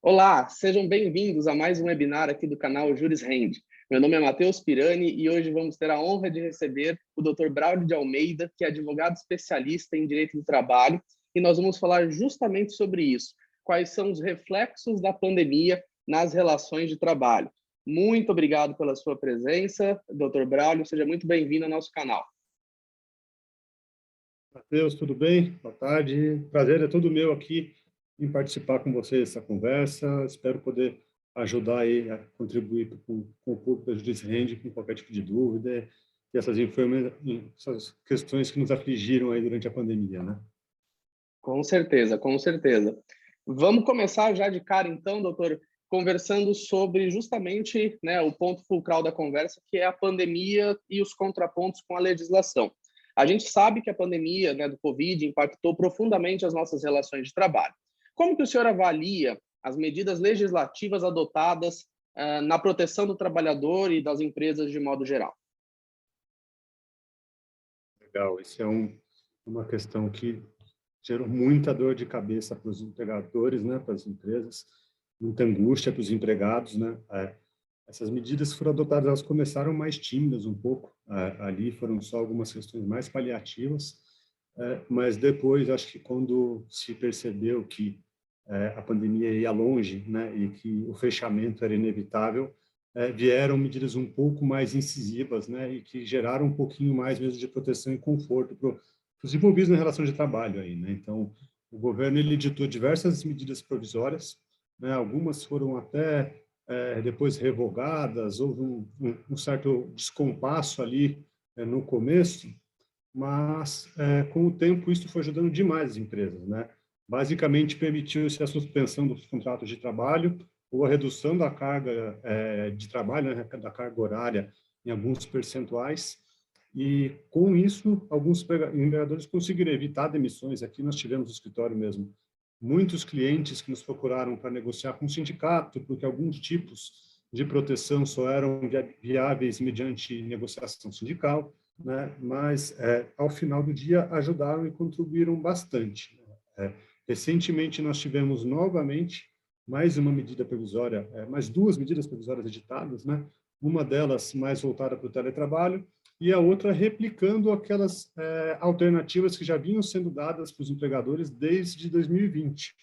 Olá, sejam bem-vindos a mais um webinar aqui do canal Juris Rende. Meu nome é Matheus Pirani e hoje vamos ter a honra de receber o Dr. Braulio de Almeida, que é advogado especialista em Direito do Trabalho, e nós vamos falar justamente sobre isso. Quais são os reflexos da pandemia nas relações de trabalho? Muito obrigado pela sua presença, Dr. Braulio, seja muito bem-vindo ao nosso canal. Matheus, tudo bem? Boa tarde. Prazer é todo meu aqui em participar com você dessa conversa. Espero poder ajudar aí a contribuir com o público da Juris Rende com qualquer tipo de dúvida e essas questões que nos afligiram aí durante a pandemia, né? Com certeza, com certeza. Vamos começar já de cara, então, doutor, conversando sobre justamente, né, o ponto fulcral da conversa, que é a pandemia e os contrapontos com a legislação. A gente sabe que a pandemia, né, do Covid impactou profundamente as nossas relações de trabalho. Como que o senhor avalia as medidas legislativas adotadas na proteção do trabalhador e das empresas de modo geral? Legal, isso é uma questão que gerou muita dor de cabeça para os empregadores, né, para as empresas, muita angústia para os empregados, né? Essas medidas foram adotadas, elas começaram mais tímidas um pouco, ali foram só algumas questões mais paliativas, mas depois, acho que quando se percebeu que a pandemia ia longe, né, e que o fechamento era inevitável, vieram medidas um pouco mais incisivas, né, e que geraram um pouquinho mais mesmo de proteção e conforto para os envolvidos na relação de trabalho aí, né? Então, o governo ele editou diversas medidas provisórias, né, algumas foram até depois revogadas, houve um certo descompasso ali no começo, mas com o tempo isso foi ajudando demais as empresas, né? Basicamente permitiu-se a suspensão dos contratos de trabalho ou a redução da carga de trabalho, né, da carga horária em alguns percentuais, e com isso alguns empregadores conseguiram evitar demissões. Aqui nós tivemos no escritório mesmo muitos clientes que nos procuraram para negociar com o sindicato, porque alguns tipos de proteção só eram viáveis mediante negociação sindical, né? Mas, ao final do dia, ajudaram e contribuíram bastante. Recentemente, nós tivemos novamente mais uma medida provisória, mais duas medidas provisórias editadas, né? Uma delas mais voltada para o teletrabalho e a outra replicando aquelas alternativas que já vinham sendo dadas para os empregadores desde 2020.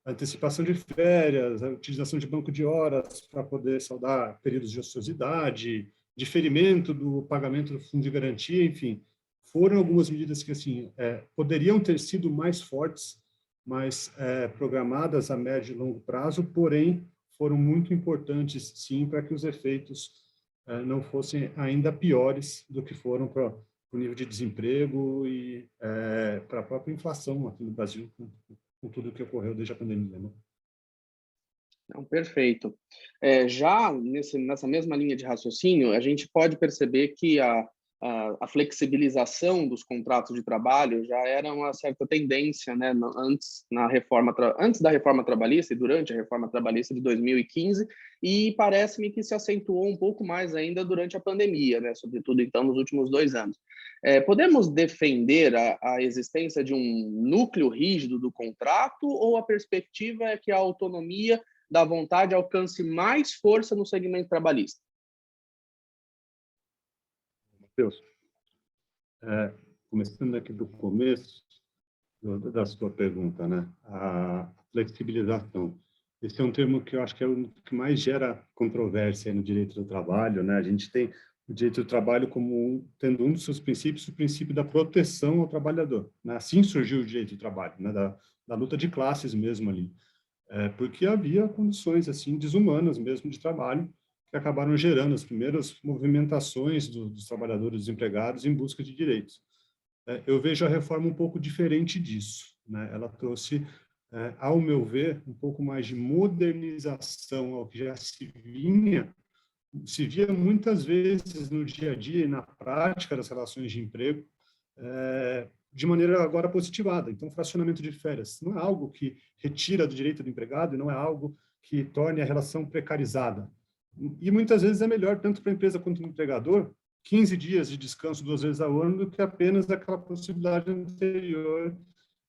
Antecipação de férias, a utilização de banco de horas para poder saldar períodos de ociosidade, diferimento do pagamento do fundo de garantia, enfim, foram algumas medidas que assim poderiam ter sido mais fortes, mais programadas a médio e longo prazo, porém foram muito importantes, sim, para que os efeitos não fossem ainda piores do que foram para o nível de desemprego e para a própria inflação aqui no Brasil, com tudo o que ocorreu desde a pandemia, né? Não, perfeito. Já nessa mesma linha de raciocínio, a gente pode perceber que a flexibilização dos contratos de trabalho já era uma certa tendência, né, antes da reforma trabalhista e durante a reforma trabalhista de 2015, e parece-me que se acentuou um pouco mais ainda durante a pandemia, né, sobretudo então nos últimos 2 anos. Podemos defender a existência de um núcleo rígido do contrato, ou a perspectiva é que a autonomia da vontade alcance mais força no segmento trabalhista? Matheus, começando aqui do começo da sua pergunta, né? A flexibilização. Esse é um termo que eu acho que é o que mais gera controvérsia no direito do trabalho, né? A gente tem o direito do trabalho como tendo um dos seus princípios, o princípio da proteção ao trabalhador, né? Assim surgiu o direito do trabalho, né? Da luta de classes mesmo ali. Porque havia condições assim desumanas mesmo de trabalho que acabaram gerando as primeiras movimentações dos trabalhadores desempregados em busca de direitos. Eu vejo a reforma um pouco diferente disso, né? Ela trouxe, ao meu ver, um pouco mais de modernização ao que já se via muitas vezes no dia a dia e na prática das relações de emprego, de maneira agora positivada. Então, fracionamento de férias não é algo que retira do direito do empregado e não é algo que torne a relação precarizada. E muitas vezes é melhor, tanto para a empresa quanto para o empregador, 15 dias de descanso 2 vezes ao ano do que apenas aquela possibilidade anterior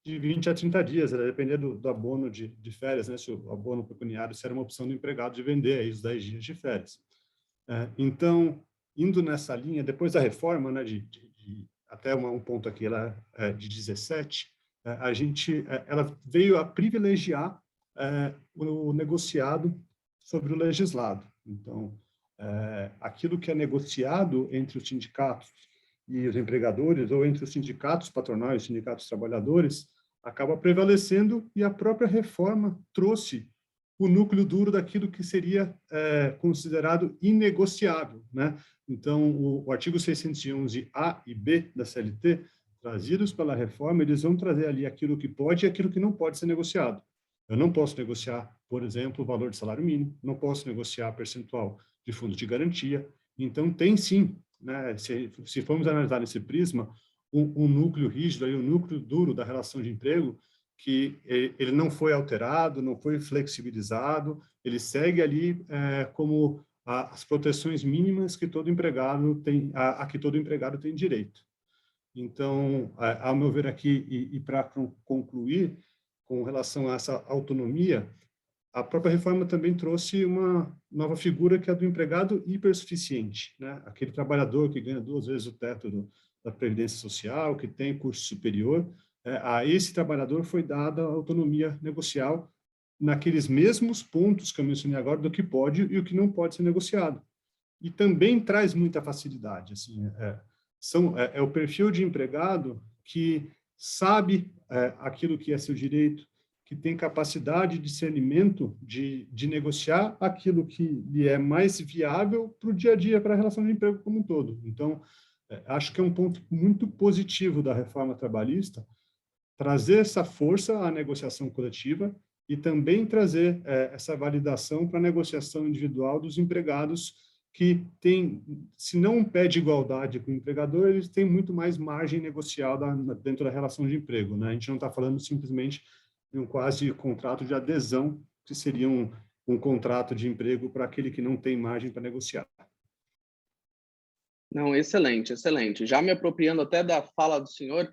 de 20 a 30 dias, vai depender do abono de férias, né? Se o abono pecuniário se era uma opção do empregado de vender aí os 10 dias de férias. Então, indo nessa linha, depois da reforma, né, até um ponto aqui, ela de 17, ela veio a privilegiar o negociado sobre o legislado. Então, aquilo que é negociado entre os sindicatos e os empregadores, ou entre os sindicatos patronais e os sindicatos trabalhadores, acaba prevalecendo, e a própria reforma trouxe o núcleo duro daquilo que seria considerado inegociável, né? Então, o artigo 611-A e B da CLT, trazidos pela reforma, eles vão trazer ali aquilo que pode e aquilo que não pode ser negociado. Eu não posso negociar, por exemplo, o valor de salário mínimo, não posso negociar percentual de fundo de garantia. Então, tem sim, né? Se formos analisar nesse prisma, um núcleo rígido, um núcleo duro da relação de emprego, que ele não foi alterado, não foi flexibilizado, ele segue ali como as proteções mínimas que todo empregado tem, a que todo empregado tem direito. Então, ao meu ver aqui, e para concluir, com relação a essa autonomia, a própria reforma também trouxe uma nova figura, que é a do empregado hipersuficiente, né? Aquele trabalhador que ganha 2 vezes o teto da Previdência Social, que tem curso superior. A esse trabalhador foi dada a autonomia negocial naqueles mesmos pontos que eu mencionei agora, do que pode e o que não pode ser negociado. E também traz muita facilidade. Assim, é o perfil de empregado que sabe aquilo que é seu direito, que tem capacidade de discernimento de negociar aquilo que lhe é mais viável para o dia a dia, para a relação de emprego como um todo. Então, acho que é um ponto muito positivo da reforma trabalhista, trazer essa força à negociação coletiva e também trazer essa validação para a negociação individual dos empregados, que tem, se não um pé de igualdade com o empregador, eles têm muito mais margem negocial dentro da relação de emprego, né? A gente não está falando simplesmente de um quase contrato de adesão, que seria um contrato de emprego para aquele que não tem margem para negociar. Não, excelente, excelente. Já me apropriando até da fala do senhor,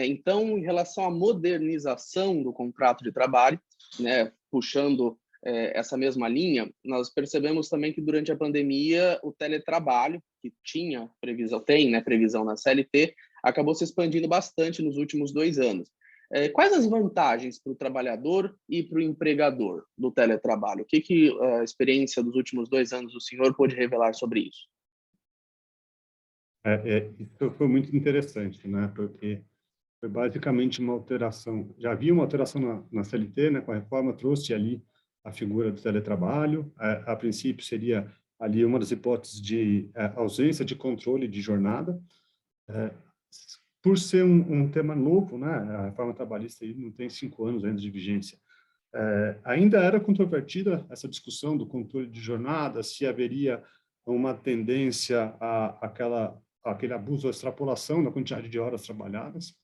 então, em relação à modernização do contrato de trabalho, né, puxando essa mesma linha, nós percebemos também que durante a pandemia o teletrabalho, que tinha previsão, tem, né, previsão na CLT, acabou se expandindo bastante nos últimos 2 anos. Quais as vantagens para o trabalhador e para o empregador do teletrabalho? O que a experiência dos últimos 2 anos do senhor pode revelar sobre isso? Isso foi muito interessante, né? Porque foi basicamente uma alteração. Já havia uma alteração na CLT, né? Com a reforma, trouxe ali a figura do teletrabalho. A princípio, seria ali uma das hipóteses de ausência de controle de jornada. Por ser um tema novo, né? A reforma trabalhista aí não tem 5 anos ainda de vigência. Ainda era controvertida essa discussão do controle de jornada, se haveria uma tendência àquele abuso, à extrapolação da quantidade de horas trabalhadas,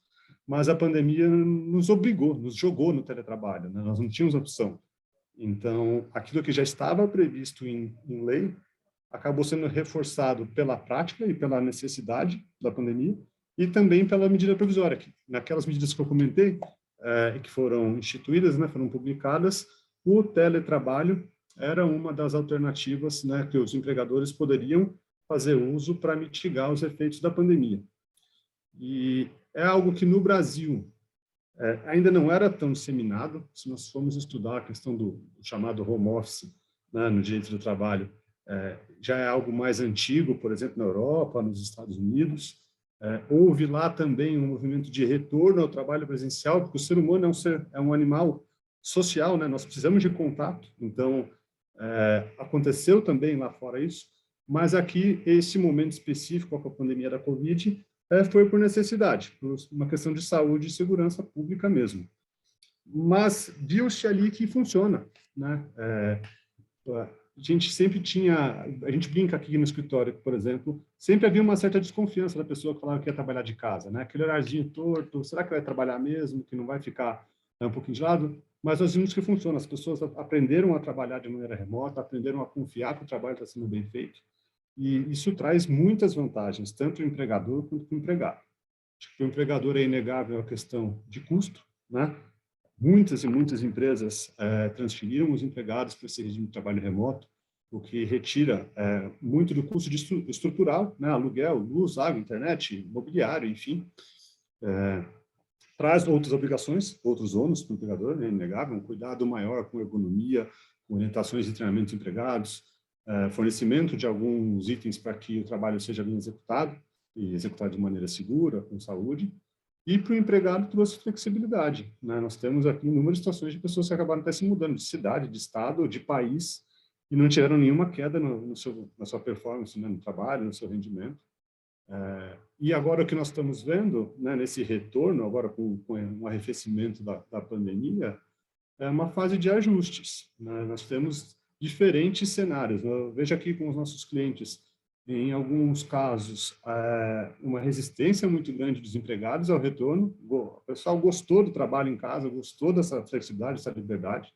mas a pandemia nos obrigou, nos jogou no teletrabalho, né? Nós não tínhamos opção. Então, aquilo que já estava previsto em lei acabou sendo reforçado pela prática e pela necessidade da pandemia, e também pela medida provisória, que naquelas medidas que eu comentei, que foram instituídas, né, foram publicadas, o teletrabalho era uma das alternativas, né, que os empregadores poderiam fazer uso para mitigar os efeitos da pandemia. E é algo que no Brasil ainda não era tão disseminado. Se nós formos estudar a questão do chamado home office, né, no direito do trabalho, já é algo mais antigo, por exemplo, na Europa, nos Estados Unidos. Houve lá também um movimento de retorno ao trabalho presencial, porque o ser humano é um animal social, né? Nós precisamos de contato. Então, aconteceu também lá fora isso, mas aqui, esse momento específico com a pandemia da Covid, foi por necessidade, por uma questão de saúde e segurança pública mesmo. Mas viu-se ali que funciona, né? A gente sempre tinha, a gente brinca aqui no escritório, por exemplo, sempre havia uma certa desconfiança da pessoa que falava que ia trabalhar de casa, né? Aquele horáriozinho torto, será que vai trabalhar mesmo, que não vai ficar um pouquinho de lado? Mas nós vimos que funciona, as pessoas aprenderam a trabalhar de maneira remota, aprenderam a confiar que o trabalho está sendo bem feito, e isso traz muitas vantagens, tanto o empregador quanto o empregado. Acho que o empregador é inegável a questão de custo, né? Muitas e muitas empresas transferiram os empregados para esse regime de trabalho remoto, o que retira muito do custo estrutural, né? Aluguel, luz, água, internet, mobiliário, enfim. Traz outras obrigações, outros ônus para o empregador, né? Inegável, um cuidado maior com a ergonomia, com orientações de treinamento dos empregados, fornecimento de alguns itens para que o trabalho seja bem executado, e executado de maneira segura, com saúde. E para o empregado trouxe flexibilidade, né? Nós temos aqui inúmeras situações de pessoas que acabaram até se mudando de cidade, de estado, de país, e não tiveram nenhuma queda na sua performance, né? No trabalho, no seu rendimento. E agora o que nós estamos vendo, né, nesse retorno, agora com um arrefecimento da pandemia, é uma fase de ajustes, né? Nós temos diferentes cenários. Eu vejo aqui com os nossos clientes, em alguns casos, uma resistência muito grande dos empregados ao retorno. O pessoal gostou do trabalho em casa, gostou dessa flexibilidade, dessa liberdade.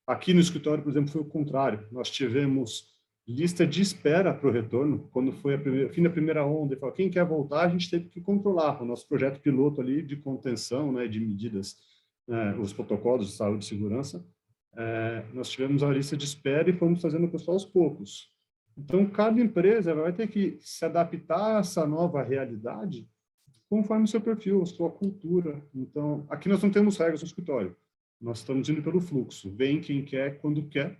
Aqui no escritório, por exemplo, foi o contrário. Nós tivemos lista de espera para o retorno. Quando foi o fim da primeira onda, e falou, quem quer voltar, a gente teve que controlar o nosso projeto piloto ali de contenção, né, de medidas, os protocolos de saúde e segurança. Nós tivemos a lista de espera e fomos fazendo o pessoal aos poucos. Então, cada empresa vai ter que se adaptar a essa nova realidade conforme o seu perfil, a sua cultura. Então, aqui nós não temos regras no escritório. Nós estamos indo pelo fluxo. Vem quem quer, quando quer,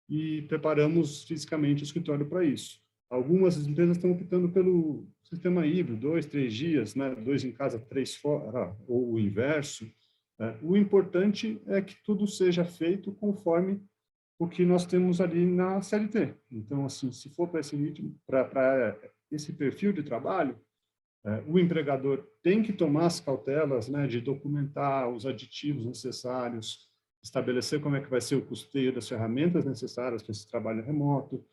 e preparamos fisicamente o escritório para isso. Algumas empresas estão optando pelo sistema híbrido, 2, 3 dias, né? 2 em casa, 3 fora, ou o inverso. O importante é que tudo seja feito conforme o que nós temos ali na CLT. Então, assim, se for para esse ritmo, para esse perfil de trabalho, o empregador tem que tomar as cautelas, né, de documentar os aditivos necessários, estabelecer como é que vai ser o custeio das ferramentas necessárias para esse trabalho remoto,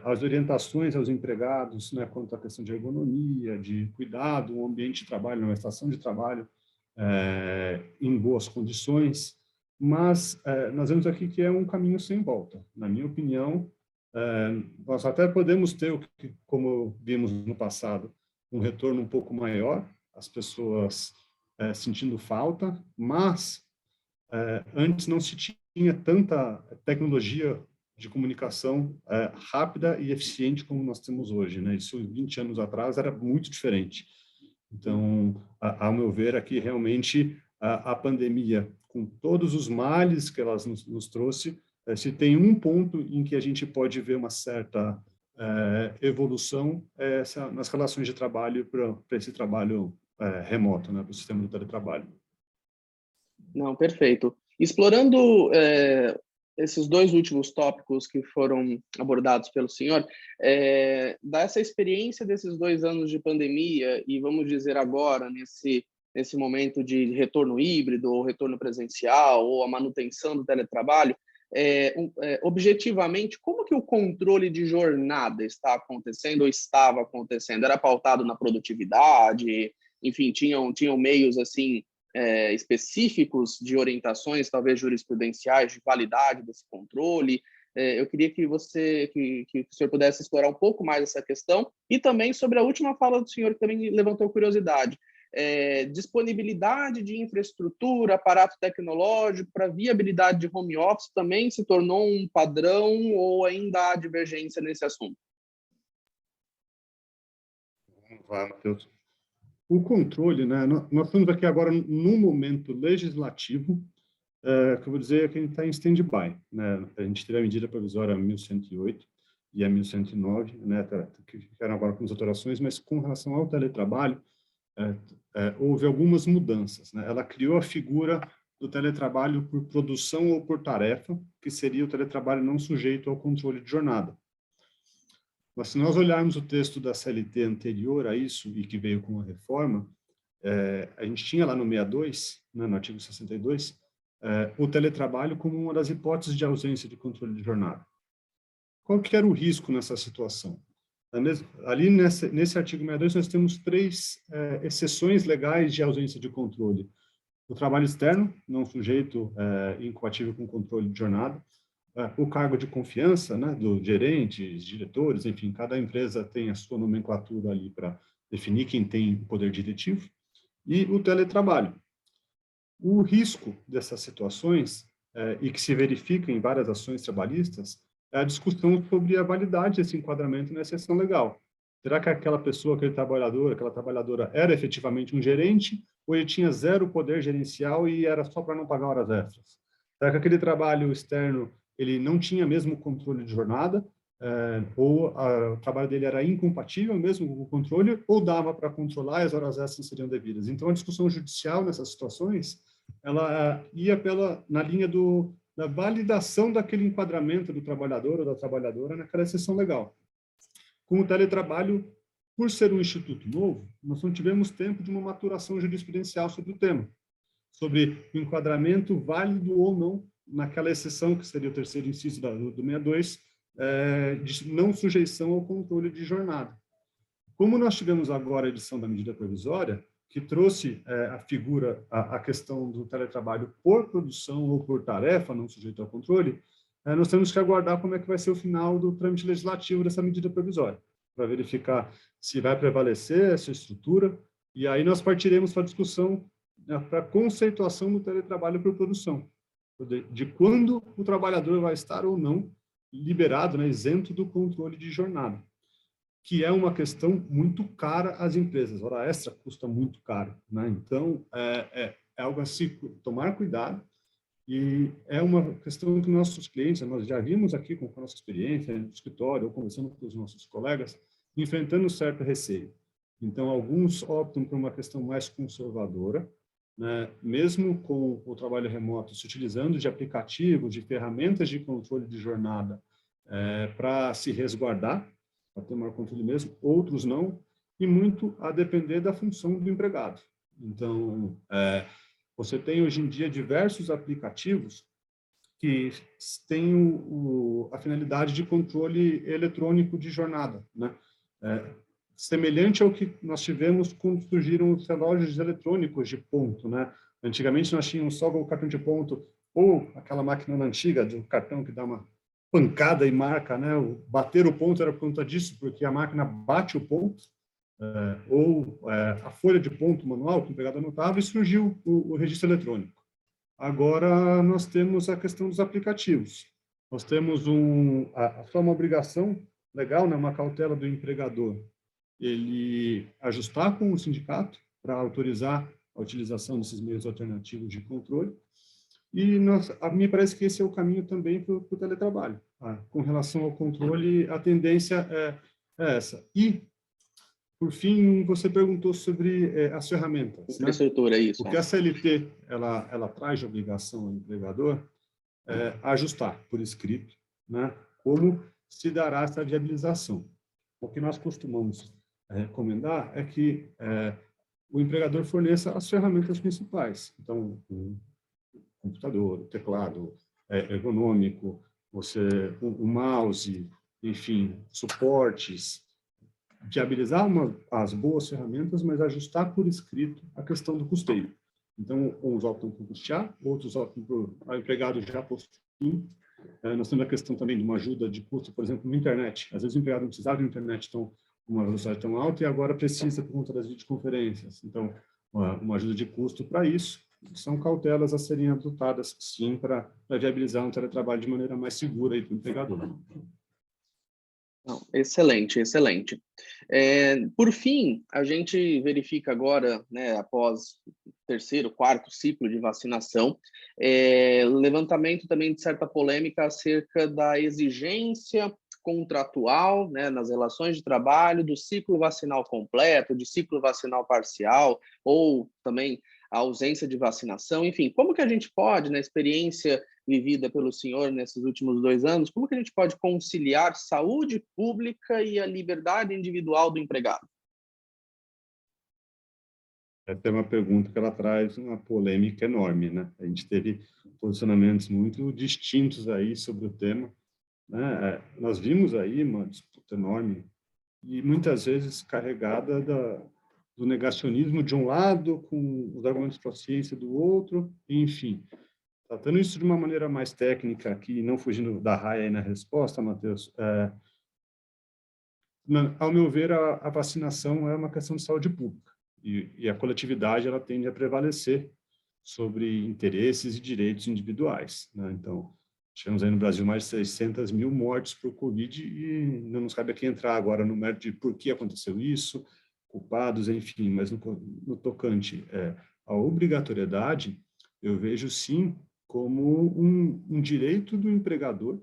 as orientações aos empregados, né, quanto à questão de ergonomia, de cuidado, um ambiente de trabalho, uma estação de trabalho em boas condições. Mas nós vemos aqui que é um caminho sem volta. Na minha opinião, nós até podemos ter, como vimos no passado, um retorno um pouco maior, as pessoas sentindo falta, mas antes não se tinha tanta tecnologia de comunicação rápida e eficiente como nós temos hoje, né? Isso 20 anos atrás era muito diferente. Então, ao meu ver, aqui realmente a pandemia, com todos os males que ela nos trouxe, se tem um ponto em que a gente pode ver uma certa evolução nas relações de trabalho para esse trabalho remoto, né, para o sistema de teletrabalho. Não, perfeito. Explorando esses dois últimos tópicos que foram abordados pelo senhor, dessa experiência desses 2 anos de pandemia e, vamos dizer agora, nesse momento de retorno híbrido ou retorno presencial ou a manutenção do teletrabalho, objetivamente, como que o controle de jornada está acontecendo ou estava acontecendo? Era pautado na produtividade? Enfim, tinham meios assim específicos de orientações, talvez jurisprudenciais, de validade desse controle? Eu queria que o senhor pudesse explorar um pouco mais essa questão e também sobre a última fala do senhor, que também levantou curiosidade. Disponibilidade de infraestrutura, aparato tecnológico para viabilidade de home office também se tornou um padrão ou ainda há divergência nesse assunto? Vai, Matheus. O controle, né? Nós estamos aqui agora num momento legislativo, que eu vou dizer que a gente está em stand-by, né? A gente teve a medida provisória 1108 e a 1109, né? Que ficaram agora com as alterações, mas com relação ao teletrabalho, houve algumas mudanças, né? Ela criou a figura do teletrabalho por produção ou por tarefa, que seria o teletrabalho não sujeito ao controle de jornada. Mas se nós olharmos o texto da CLT anterior a isso, e que veio com a reforma, a gente tinha lá no 62, né, no artigo 62, o teletrabalho como uma das hipóteses de ausência de controle de jornada. Qual que era o risco nessa situação? Ali nesse artigo 62 nós temos 3 exceções legais de ausência de controle. O trabalho externo, não sujeito incompatível com controle de jornada. O cargo de confiança, né, dos gerentes, diretores, enfim, cada empresa tem a sua nomenclatura ali para definir quem tem o poder diretivo. e o teletrabalho. O risco dessas situações, e que se verifica em várias ações trabalhistas, é a discussão sobre a validade desse enquadramento na exceção legal. Será que aquela pessoa, aquela trabalhadora era efetivamente um gerente ou ele tinha zero poder gerencial e era só para não pagar horas extras? Será que aquele trabalho externo ele não tinha mesmo controle de jornada, ou o trabalho dele era incompatível mesmo com o controle, ou dava para controlar e as horas extras seriam devidas? Então, a discussão judicial nessas situações, ela ia na linha da validação daquele enquadramento do trabalhador ou da trabalhadora naquela exceção legal. Com o teletrabalho, por ser um instituto novo, nós não tivemos tempo de uma maturação jurisprudencial sobre o tema, sobre o enquadramento válido ou não naquela exceção, que seria o terceiro inciso do 62, de não sujeição ao controle de jornada. Como nós tivemos agora a edição da medida provisória, que trouxe a questão do teletrabalho por produção ou por tarefa, não sujeito ao controle, nós temos que aguardar como é que vai ser o final do trâmite legislativo dessa medida provisória, para verificar se vai prevalecer essa estrutura, e aí nós partiremos para a discussão, para a conceituação do teletrabalho por produção, de quando o trabalhador vai estar ou não liberado, isento do controle de jornada, que é uma questão muito cara às empresas. Hora extra custa muito caro, né? Então, é algo a se tomar cuidado, e é uma questão que nossos clientes, nós já vimos aqui com a nossa experiência no escritório, ou conversando com os nossos colegas, enfrentando certo receio. Então, alguns optam por uma questão mais conservadora, né? Mesmo com o trabalho remoto, se utilizando de aplicativos, de ferramentas de controle de jornada, para se resguardar, para ter maior controle mesmo, outros não, e muito a depender da função do empregado. Então, você tem hoje em dia diversos aplicativos que têm a finalidade de controle eletrônico de jornada, né? Semelhante ao que nós tivemos quando surgiram os relógios eletrônicos de ponto, né? Antigamente nós tínhamos só o cartão de ponto ou aquela máquina antiga do cartão que dá uma pancada e marca, né? Bater o ponto era por conta disso, porque a máquina bate o ponto, ou a folha de ponto manual que o empregado anotava, e surgiu o registro eletrônico. Agora nós temos a questão dos aplicativos. Nós temos só uma obrigação legal, né? Uma cautela do empregador, ele ajustar com o sindicato para autorizar a utilização desses meios alternativos de controle. E me parece que esse é o caminho também para o teletrabalho. Com relação ao controle, a tendência é essa. E, por fim, você perguntou sobre as ferramentas. Infraestrutura, isso. O que a CLT ela traz de obrigação ao empregador ajustar por escrito, né, como se dará essa viabilização. O que nós costumamos recomendar é que o empregador forneça as ferramentas principais. Então, o computador, o teclado ergonômico, o mouse, enfim, suportes, viabilizar as boas ferramentas, mas ajustar por escrito a questão do custeio. Então, uns optam por custear, outros optam por o empregado já possuir. Nós temos a questão também de uma ajuda de custo, por exemplo, na internet. Às vezes o empregado não precisava de internet uma velocidade tão alta e agora precisa por conta das videoconferências. Então, uma ajuda de custo para isso. São cautelas a serem adotadas, sim, para viabilizar um teletrabalho de maneira mais segura para o empregador. Não, excelente, excelente. Por fim, a gente verifica agora, né, após o terceiro, quarto ciclo de vacinação, levantamento também de certa polêmica acerca da exigência contratual, né, nas relações de trabalho, do ciclo vacinal completo, de ciclo vacinal parcial, ou também a ausência de vacinação. Enfim, como que a gente pode, na experiência vivida pelo senhor nesses últimos 2 anos, como que a gente pode conciliar saúde pública e a liberdade individual do empregado? Essa é uma pergunta que ela traz uma polêmica enorme, né? A gente teve posicionamentos muito distintos aí sobre o tema, né? Nós vimos aí uma disputa enorme e muitas vezes carregada do negacionismo de um lado, com os argumentos para a ciência do outro, enfim. Tratando isso de uma maneira mais técnica aqui, não fugindo da raia aí na resposta, Matheus, ao meu ver, a vacinação é uma questão de saúde pública. E a coletividade ela tende a prevalecer sobre interesses e direitos individuais, né? Então, tivemos aí no Brasil mais de 600 mil mortes por Covid e não nos cabe aqui entrar agora no mérito de por que aconteceu isso, culpados, enfim, mas no tocante à obrigatoriedade, eu vejo sim como um direito do empregador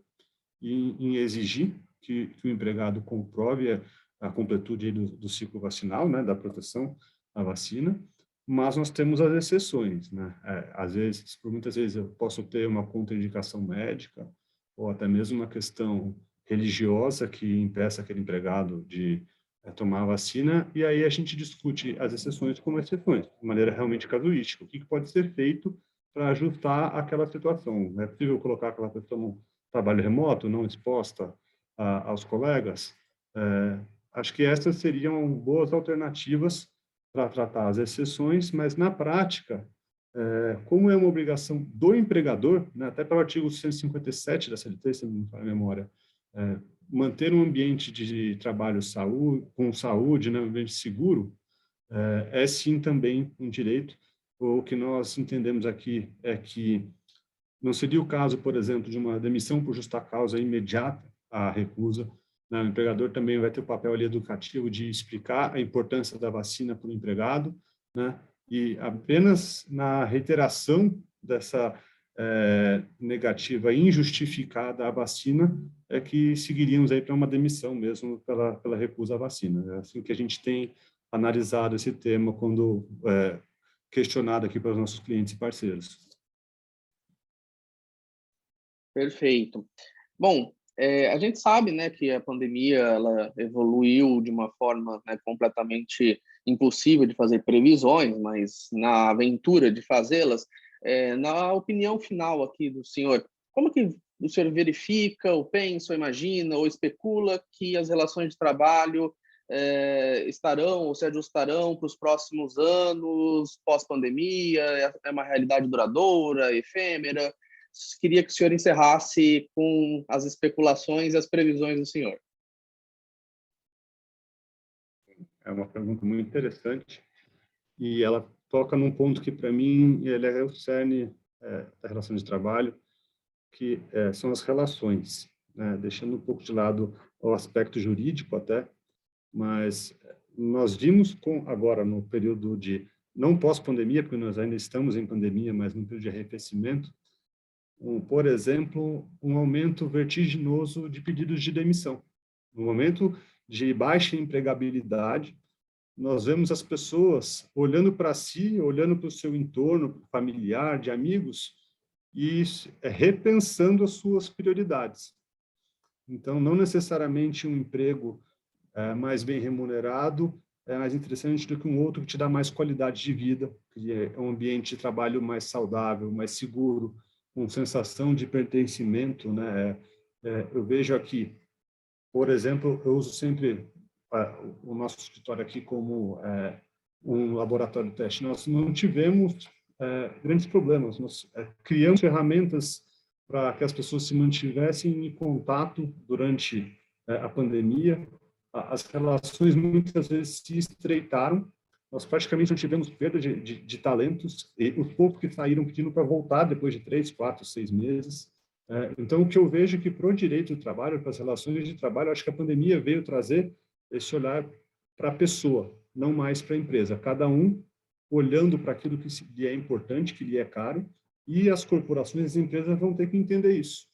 em exigir que o empregado comprove a completude do ciclo vacinal, né, da proteção à vacina, mas nós temos as exceções, né? Às vezes, por muitas vezes, eu posso ter uma contraindicação médica ou até mesmo uma questão religiosa que impeça aquele empregado de tomar a vacina, e aí a gente discute as exceções como exceções, de maneira realmente casuística. O que pode ser feito para ajustar aquela situação? É possível colocar aquela pessoa num trabalho remoto, não exposta aos colegas? Acho que essas seriam boas alternativas para tratar as exceções, mas na prática, como é uma obrigação do empregador, né, até pelo artigo 157 da CLT, se não me falha a memória, manter um ambiente de trabalho com saúde, né, um ambiente seguro, é sim também um direito. O que nós entendemos aqui é que não seria o caso, por exemplo, de uma demissão por justa causa imediata à recusa. O empregador também vai ter o papel ali educativo de explicar a importância da vacina para o empregado, né? E apenas na reiteração dessa negativa injustificada à vacina é que seguiríamos aí para uma demissão mesmo pela recusa à vacina. É assim que a gente tem analisado esse tema quando questionado aqui pelos nossos clientes e parceiros. Perfeito. Bom, a gente sabe, né, que a pandemia ela evoluiu de uma forma, né, completamente impossível de fazer previsões, mas na aventura de fazê-las, na opinião final aqui do senhor, como que o senhor verifica, ou pensa, ou imagina, ou especula que as relações de trabalho estarão ou se ajustarão para os próximos anos, pós-pandemia? É uma realidade duradoura, efêmera? Queria que o senhor encerrasse com as especulações e as previsões do senhor. É uma pergunta muito interessante e ela toca num ponto que, para mim, ele é o cerne da relação de trabalho, que são as relações, né? Deixando um pouco de lado o aspecto jurídico até, mas nós vimos agora no período de, não pós-pandemia, porque nós ainda estamos em pandemia, mas no período de arrefecimento, por exemplo, um aumento vertiginoso de pedidos de demissão. No momento de baixa empregabilidade, nós vemos as pessoas olhando para si, olhando para o seu entorno familiar, de amigos, e repensando as suas prioridades. Então, não necessariamente um emprego mais bem remunerado é mais interessante do que um outro que te dá mais qualidade de vida, que é um ambiente de trabalho mais saudável, mais seguro, com sensação de pertencimento, né? Eu vejo aqui, por exemplo, eu uso sempre o nosso escritório aqui como um laboratório de teste. Nós não tivemos grandes problemas. Nós criamos ferramentas para que as pessoas se mantivessem em contato durante a pandemia. As relações muitas vezes se estreitaram. Nós praticamente não tivemos perda de talentos, e os poucos que saíram pedindo para voltar depois de 3, 4, 6 meses. Então, o que eu vejo é que para o direito do trabalho, para as relações de trabalho, eu acho que a pandemia veio trazer esse olhar para a pessoa, não mais para a empresa. Cada um olhando para aquilo que lhe é importante, que lhe é caro, e as corporações, as empresas vão ter que entender isso.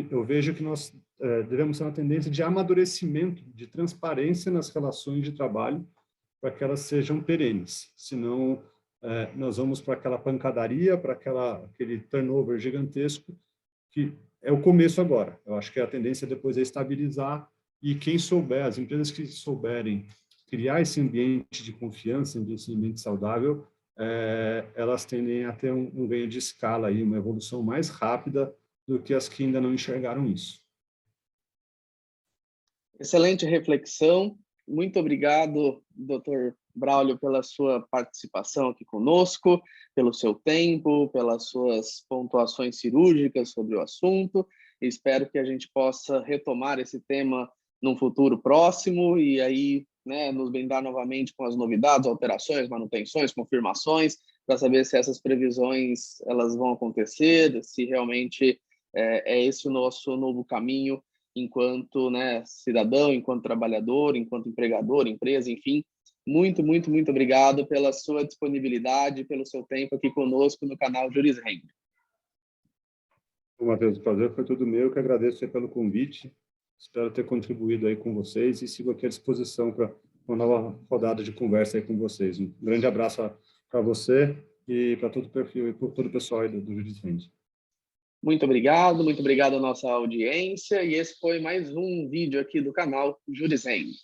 Eu vejo que nós devemos ter uma tendência de amadurecimento, de transparência nas relações de trabalho, para que elas sejam perenes. Senão, nós vamos para aquela pancadaria, para aquele turnover gigantesco, que é o começo agora. Eu acho que a tendência depois é estabilizar, e quem souber, as empresas que souberem criar esse ambiente de confiança, esse ambiente saudável, elas tendem a ter um ganho de escala, aí, uma evolução mais rápida do que as que ainda não enxergaram isso. Excelente reflexão. Muito obrigado, Dr. Braulio, pela sua participação aqui conosco, pelo seu tempo, pelas suas pontuações cirúrgicas sobre o assunto. Espero que a gente possa retomar esse tema num futuro próximo e aí, né, nos brindar novamente com as novidades, alterações, manutenções, confirmações, para saber se essas previsões elas vão acontecer, se realmente é esse o nosso novo caminho enquanto, né, cidadão, enquanto trabalhador, enquanto empregador, empresa, enfim. Muito, muito, muito obrigado pela sua disponibilidade, pelo seu tempo aqui conosco no canal Juris Rende. Matheus, o prazer foi todo meu, que agradeço aí pelo convite. Espero ter contribuído aí com vocês e sigo aqui à disposição para uma nova rodada de conversa aí com vocês. Um grande abraço para você e para todo o perfil e por todo o pessoal aí do Juris Rende. Muito obrigado à nossa audiência, e esse foi mais um vídeo aqui do canal Juris Rende.